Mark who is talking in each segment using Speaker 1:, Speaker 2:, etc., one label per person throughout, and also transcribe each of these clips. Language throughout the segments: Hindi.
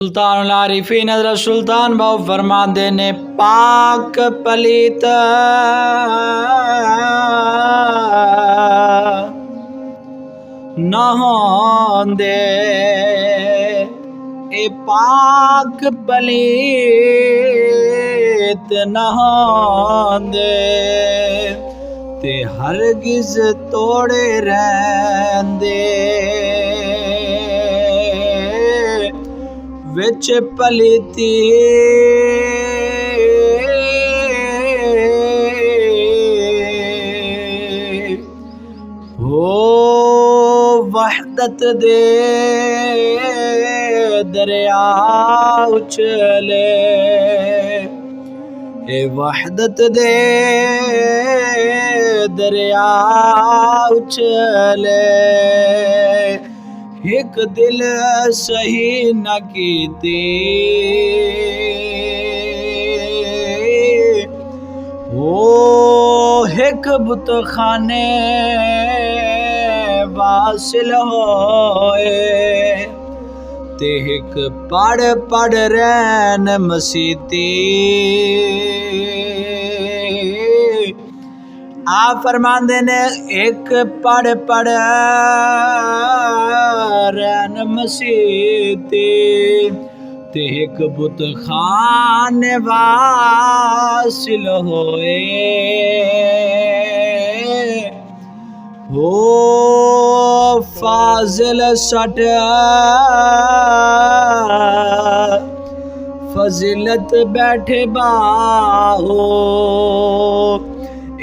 Speaker 1: सुल्तान आरिफीन हज़रत सुल्तान बाहू फरमाते ने पाक पलीत न होंदे ए पाक पलीत न होंदे ते हरगिज़ तोड़े रहंदे विच पलीती हो वहदत दे दरिया उछले ए वहदत दे दरिया उछले एक दिल सही न कीती ओ एक बुतखाने वासिल होए ते एक पढ़ पढ़ रैन मसीती आप फरमाते ने एक पढ़ पढ़ रैन मसीती ते एक बुत खाने वासिल होए हो फाजिल सट फजीलत बैठे बाहो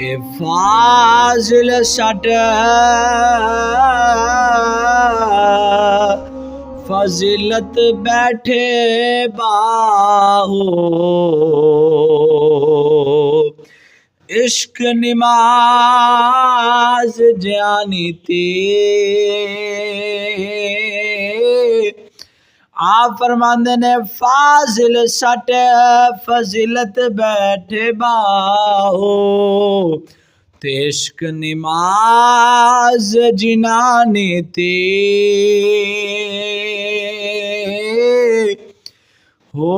Speaker 1: ए फाजिल सट फजीलत बैठे बाहो इश्क नमाज जानी ती आप फरमाते ने फाजिल सट फजीलत बैठे बाहो ते इश्क नमाज जिनानी ती हो